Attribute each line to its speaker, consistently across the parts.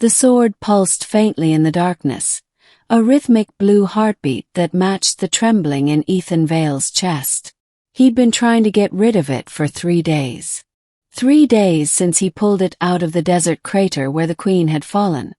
Speaker 1: The sword pulsed faintly in the darkness, a rhythmic blue heartbeat that matched the trembling in Ethan Vale's chest. He'd been trying to get rid of it for 3 days. 3 days since he pulled it out of the desert crater where the queen had fallen,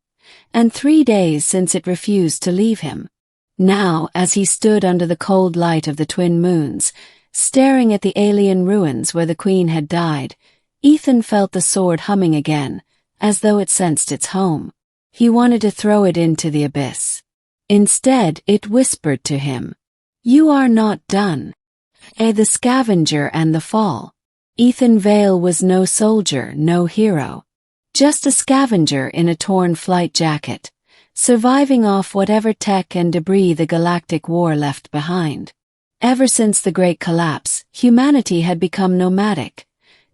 Speaker 1: and 3 days since it refused to leave him. Now, as he stood under the cold light of the twin moons, staring at the alien ruins where the queen had died, Ethan felt the sword humming again, as though it sensed its home. He wanted to throw it into the abyss. Instead, it whispered to him, "You are not done." The Scavenger and the Fall. Ethan Vale was no soldier, no hero. Just a scavenger in a torn flight jacket, surviving off whatever tech and debris the Galactic War left behind. Ever since the Great Collapse, humanity had become nomadic,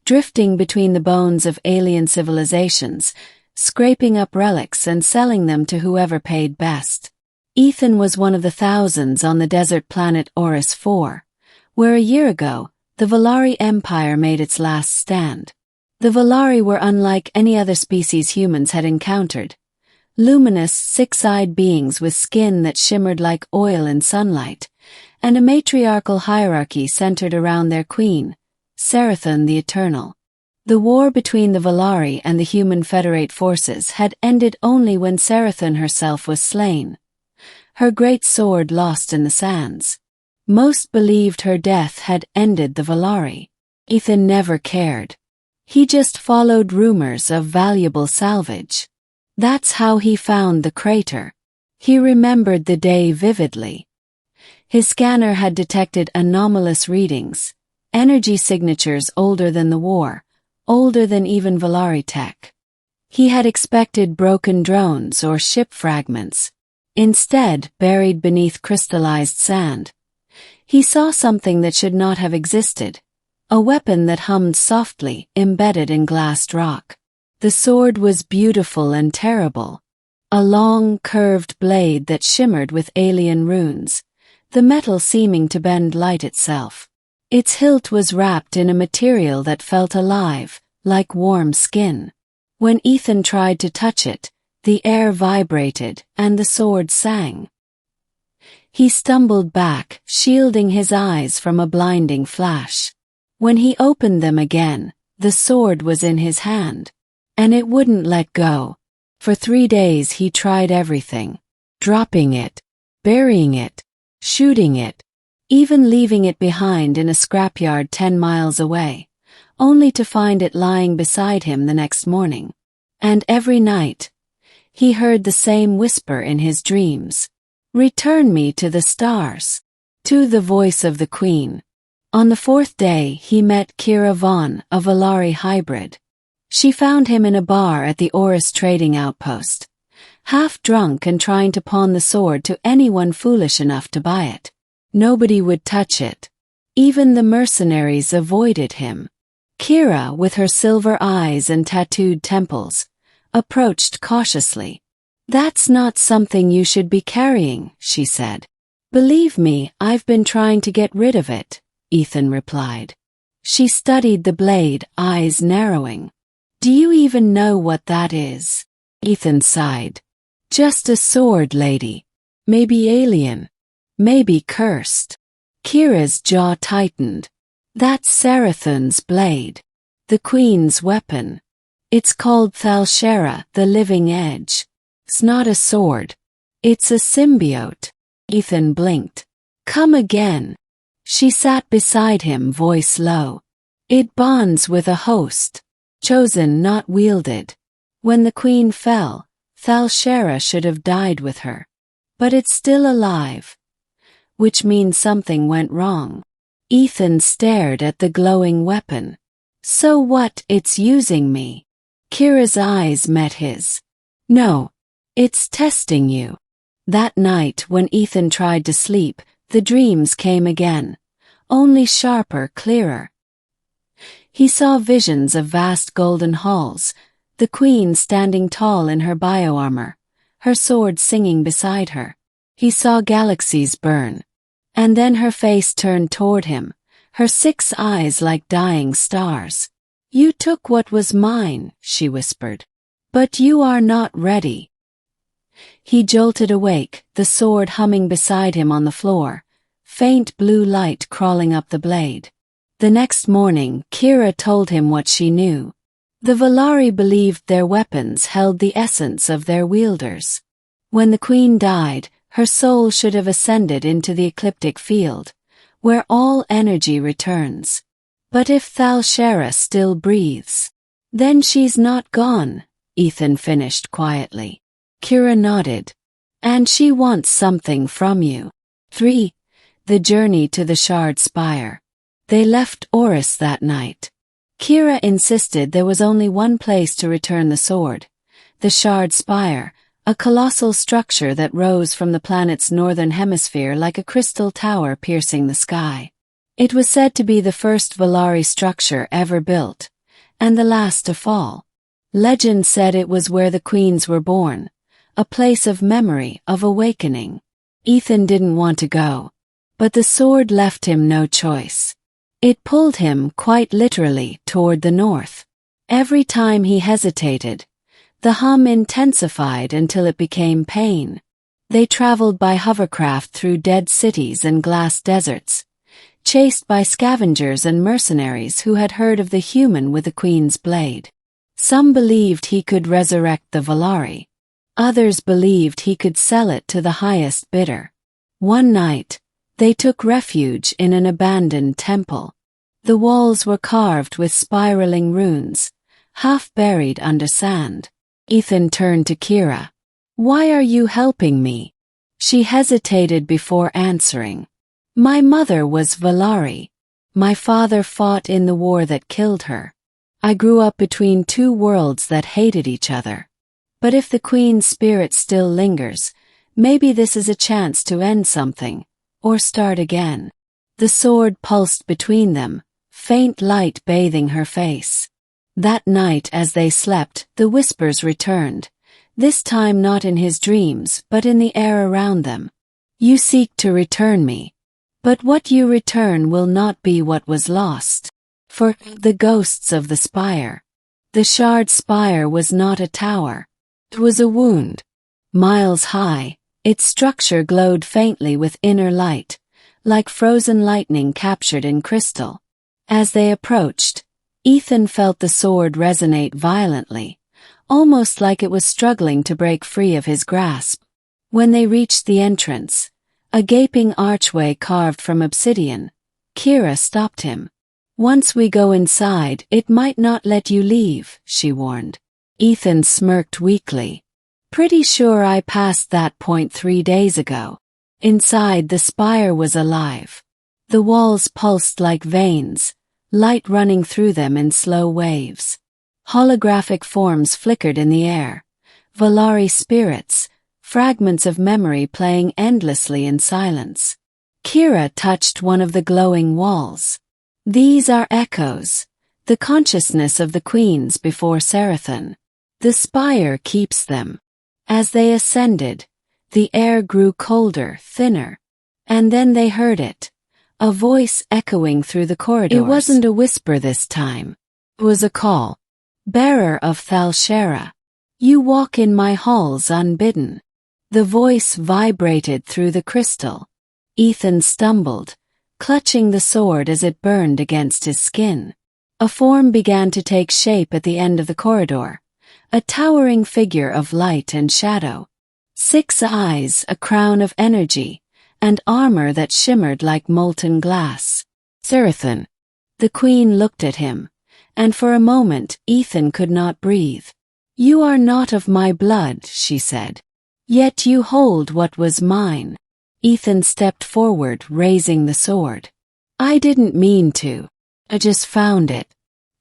Speaker 1: drifting between the bones of alien civilizations, scraping up relics and selling them to whoever paid best. Ethan was one of the thousands on the desert planet Oris 4, where a year ago, the Valari Empire made its last stand. The Valari were unlike any other species humans had encountered. Luminous, six-eyed beings with skin that shimmered like oil in sunlight, and a matriarchal hierarchy centered around their queen, Serathon the Eternal. The war between the Valari and the human Federate forces had ended only when Serathon herself was slain, her great sword lost in the sands. Most believed her death had ended the Valari. Ethan never cared. He just followed rumors of valuable salvage. That's how he found the crater. He remembered the day vividly. His scanner had detected anomalous readings, energy signatures older than the war, older than even Valari tech. He had expected broken drones or ship fragments. Instead, buried beneath crystallized sand, he saw something that should not have existed, a weapon that hummed softly, embedded in glassed rock. The sword was beautiful and terrible, a long, curved blade that shimmered with alien runes, the metal seeming to bend light itself. Its hilt was wrapped in a material that felt alive, like warm skin. When Ethan tried to touch it, the air vibrated and the sword sang. He stumbled back, shielding his eyes from a blinding flash. When he opened them again, the sword was in his hand, and it wouldn't let go. For 3 days he tried everything, dropping it, burying it, shooting it, even leaving it behind in a scrapyard 10 miles away, only to find it lying beside him the next morning. And every night, he heard the same whisper in his dreams. "Return me to the stars." To the voice of the queen. On the 4th day he met Kira Vaughn, a Valari hybrid. She found him in a bar at the Oris trading outpost, half drunk and trying to pawn the sword to anyone foolish enough to buy it. Nobody would touch it. Even the mercenaries avoided him. Kira, with her silver eyes and tattooed temples, approached cautiously. "That's not something you should be carrying," she said. "Believe me, I've been trying to get rid of it," Ethan replied. She studied the blade, eyes narrowing. "Do you even know what that is?" Ethan sighed. "Just a sword, lady. Maybe alien. Maybe cursed." Kira's jaw tightened. "That's Serathon's blade. The queen's weapon. It's called Thalshera, the living edge. It's not a sword. It's a symbiote." Ethan blinked. "Come again." She sat beside him, voice low. "It bonds with a host. Chosen, not wielded. When the queen fell, Thalshera should have died with her. But it's still alive. Which means something went wrong." Ethan stared at the glowing weapon. "So what, it's using me?" Kira's eyes met his. "No. It's testing you." That night, when Ethan tried to sleep, the dreams came again, only sharper, clearer. He saw visions of vast golden halls, the queen standing tall in her bioarmor, her sword singing beside her. He saw galaxies burn. And then her face turned toward him, her 6 eyes like dying stars. "You took what was mine," she whispered. But you are not ready. He jolted awake, the sword humming beside him on the floor, faint blue light crawling up the blade. The next morning, Kira told him what she knew. The Valari believed their weapons held the essence of their wielders. When the queen died, her soul should have ascended into the ecliptic field, where all energy returns. But if Thalshera still breathes, then she's not gone, Ethan finished quietly. Kira nodded. And she wants something from you. 3. The journey to the Shard Spire. They left Oris that night. Kira insisted there was only one place to return the sword. The Shard Spire, a colossal structure that rose from the planet's northern hemisphere like a crystal tower piercing the sky. It was said to be the first Valari structure ever built, and the last to fall. Legend said it was where the queens were born, a place of memory, of awakening. Ethan didn't want to go, but the sword left him no choice. It pulled him, quite literally, toward the north. Every time he hesitated, the hum intensified until it became pain. They traveled by hovercraft through dead cities and glass deserts, chased by scavengers and mercenaries who had heard of the human with the queen's blade. Some believed he could resurrect the Valari. Others believed he could sell it to the highest bidder. One night, they took refuge in an abandoned temple. The walls were carved with spiraling runes, half buried under sand. Ethan turned to Kira. "Why are you helping me?" She hesitated before answering. "My mother was Valari. My father fought in the war that killed her. I grew up between two worlds that hated each other. But if the queen's spirit still lingers, maybe this is a chance to end something, or start again." The sword pulsed between them, faint light bathing her face. That night as they slept, the whispers returned, this time not in his dreams but in the air around them. "You seek to return me. But what you return will not be what was lost. For the ghosts of the spire. The Shard Spire was not a tower. It was a wound. Miles high, its structure glowed faintly with inner light, like frozen lightning captured in crystal. As they approached, Ethan felt the sword resonate violently, almost like it was struggling to break free of his grasp. When they reached the entrance, a gaping archway carved from obsidian, Kira stopped him. "Once we go inside, it might not let you leave," she warned. Ethan smirked weakly. "Pretty sure I passed that point 3 days ago." Inside, the spire was alive. The walls pulsed like veins, light running through them in slow waves. Holographic forms flickered in the air, Valari spirits, fragments of memory playing endlessly in silence. Kira touched one of the glowing walls. "These are echoes, the consciousness of the queens before Serathon. The spire keeps them." As they ascended, the air grew colder, thinner. And then they heard it, a voice echoing through the corridors. It wasn't a whisper this time. It was a call. "Bearer of Thalshera, you walk in my halls unbidden." The voice vibrated through the crystal. Ethan stumbled, clutching the sword as it burned against his skin. A form began to take shape at the end of the corridor, a towering figure of light and shadow. 6 eyes, a crown of energy, and armor that shimmered like molten glass. "Serathon." The queen looked at him, and for a moment Ethan could not breathe. "You are not of my blood," she said. "Yet you hold what was mine." Ethan stepped forward, raising the sword. "I didn't mean to. I just found it.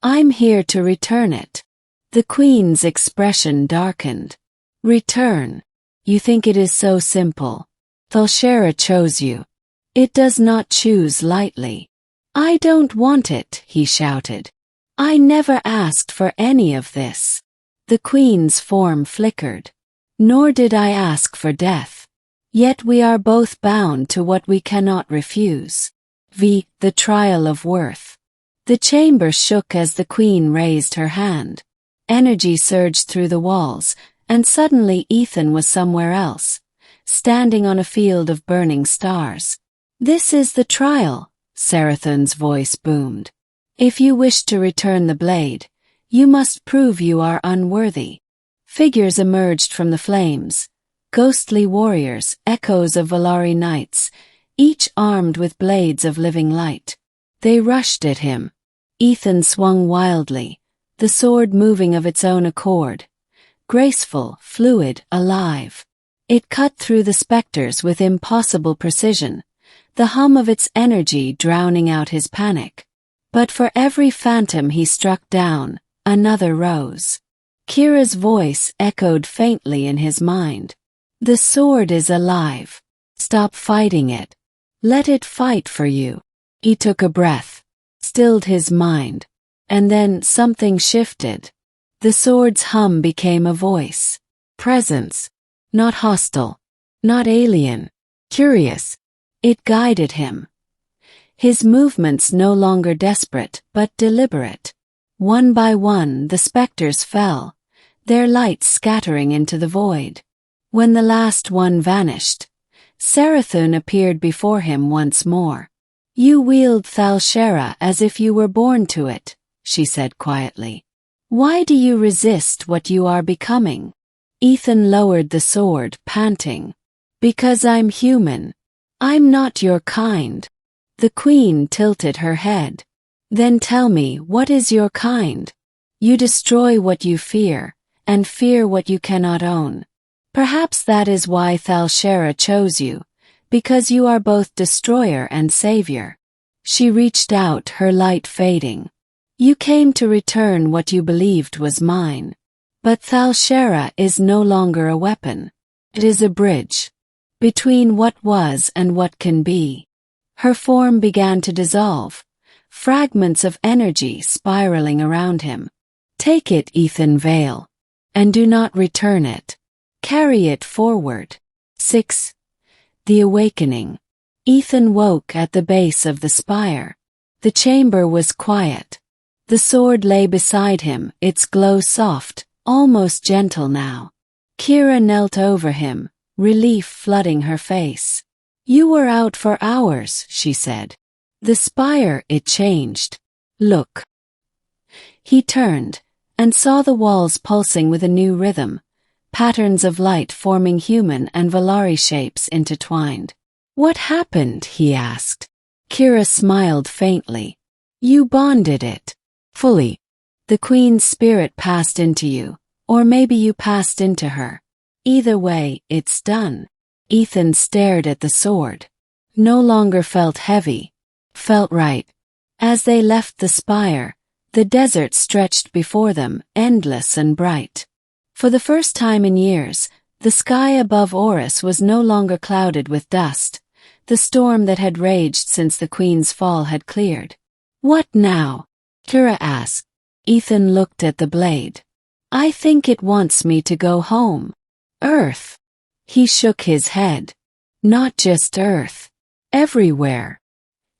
Speaker 1: I'm here to return it." The queen's expression darkened. "Return? You think it is so simple? Thalshera chose you. It does not choose lightly." "I don't want it," he shouted. "I never asked for any of this." The queen's form flickered. "Nor did I ask for death. Yet we are both bound to what we cannot refuse. The trial of worth." The chamber shook as the queen raised her hand. Energy surged through the walls, and suddenly Ethan was somewhere else, standing on a field of burning stars. "This is the trial," Serathon's voice boomed. "If you wish to return the blade, you must prove you are unworthy." Figures emerged from the flames, ghostly warriors, echoes of Valari knights, each armed with blades of living light. They rushed at him. Ethan swung wildly, the sword moving of its own accord. Graceful, fluid, alive. It cut through the specters with impossible precision, the hum of its energy drowning out his panic. But for every phantom he struck down, another rose. Kira's voice echoed faintly in his mind. "The sword is alive. Stop fighting it. Let it fight for you." He took a breath, stilled his mind, and then something shifted. The sword's hum became a voice. Presence. Not hostile. Not alien. Curious. It guided him. His movements no longer desperate, but deliberate. One by one the specters fell, their light scattering into the void. When the last one vanished, Serathon appeared before him once more. "You wield Thalshera as if you were born to it," she said quietly. "Why do you resist what you are becoming?" Ethan lowered the sword, panting. "Because I'm human. I'm not your kind." The queen tilted her head. "Then tell me, what is your kind?" "You destroy what you fear, and fear what you cannot own. Perhaps that is why Thalshera chose you, because you are both destroyer and savior." She reached out, her light fading. "You came to return what you believed was mine. But Thalshera is no longer a weapon. It is a bridge between what was and what can be." Her form began to dissolve, fragments of energy spiraling around him. "Take it, Ethan Vale, and do not return it. Carry it forward." 6. The Awakening. Ethan woke at the base of the spire. The chamber was quiet. The sword lay beside him, its glow soft, almost gentle now. Kira knelt over him, relief flooding her face. "You were out for hours," she said. "The spire, it changed. Look." He turned, and saw the walls pulsing with a new rhythm, patterns of light forming human and Valari shapes intertwined. "What happened?" he asked. Kira smiled faintly. "You bonded it. Fully. The queen's spirit passed into you, or maybe you passed into her. Either way, it's done." Ethan stared at the sword. No longer felt heavy. Felt right. As they left the spire, the desert stretched before them, endless and bright. For the first time in years, the sky above Oris was no longer clouded with dust. The storm that had raged since the queen's fall had cleared. "What now?" Kira asked. Ethan looked at the blade. "I think it wants me to go home. Earth." He shook his head. "Not just Earth. Everywhere."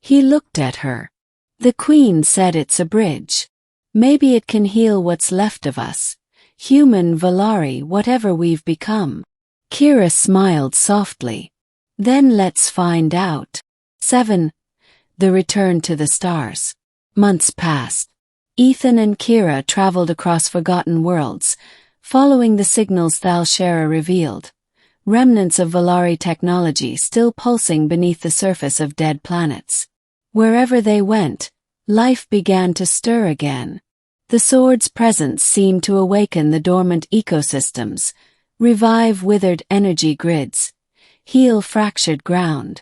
Speaker 1: He looked at her. "The queen said it's a bridge. Maybe it can heal what's left of us. Human, Valari, whatever we've become." Kira smiled softly. "Then let's find out." 7. The Return to the Stars. Months passed. Ethan and Kira traveled across forgotten worlds, following the signals Thalshera revealed. Remnants of Valari technology still pulsing beneath the surface of dead planets. Wherever they went, life began to stir again. The sword's presence seemed to awaken the dormant ecosystems, revive withered energy grids, heal fractured ground.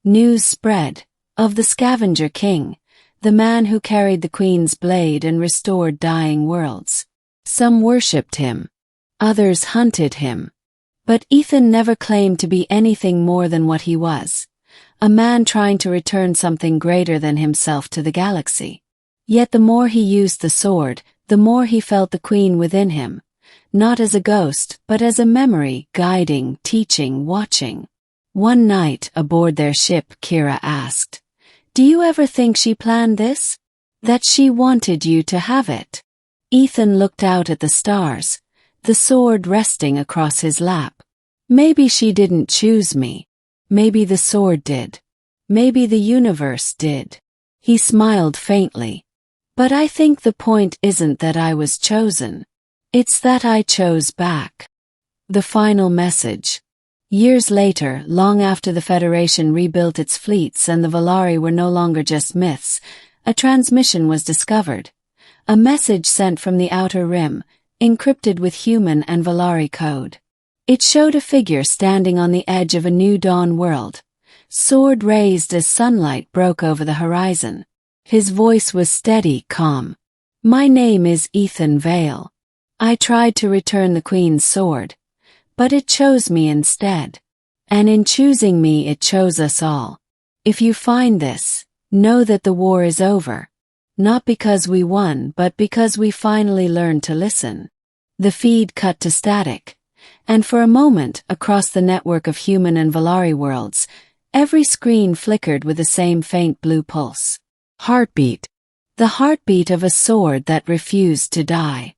Speaker 1: News spread of the Scavenger King, the man who carried the Queen's blade and restored dying worlds. Some worshipped him. Others hunted him. But Ethan never claimed to be anything more than what he was, a man trying to return something greater than himself to the galaxy. Yet the more he used the sword, the more he felt the Queen within him, not as a ghost, but as a memory, guiding, teaching, watching. One night, aboard their ship, Kira asked, "Do you ever think she planned this? That she wanted you to have it?" Ethan looked out at the stars, the sword resting across his lap. Maybe she didn't choose me. Maybe the sword did. Maybe the universe did. He smiled faintly. But I think the point isn't that I was chosen. It's that I chose back. The final message. Years later, long after the Federation rebuilt its fleets and the Valari were no longer just myths, a transmission was discovered. A message sent from the Outer Rim, encrypted with human and Valari code. It showed a figure standing on the edge of a new dawn world, sword raised as sunlight broke over the horizon. His voice was steady, calm. My name is Ethan Vale. I tried to return the Queen's sword, but it chose me instead. And in choosing me it chose us all. If you find this, know that the war is over. Not because we won, but because we finally learned to listen. The feed cut to static, and for a moment, across the network of human and Valari worlds, every screen flickered with the same faint blue pulse. Heartbeat. The heartbeat of a sword that refused to die.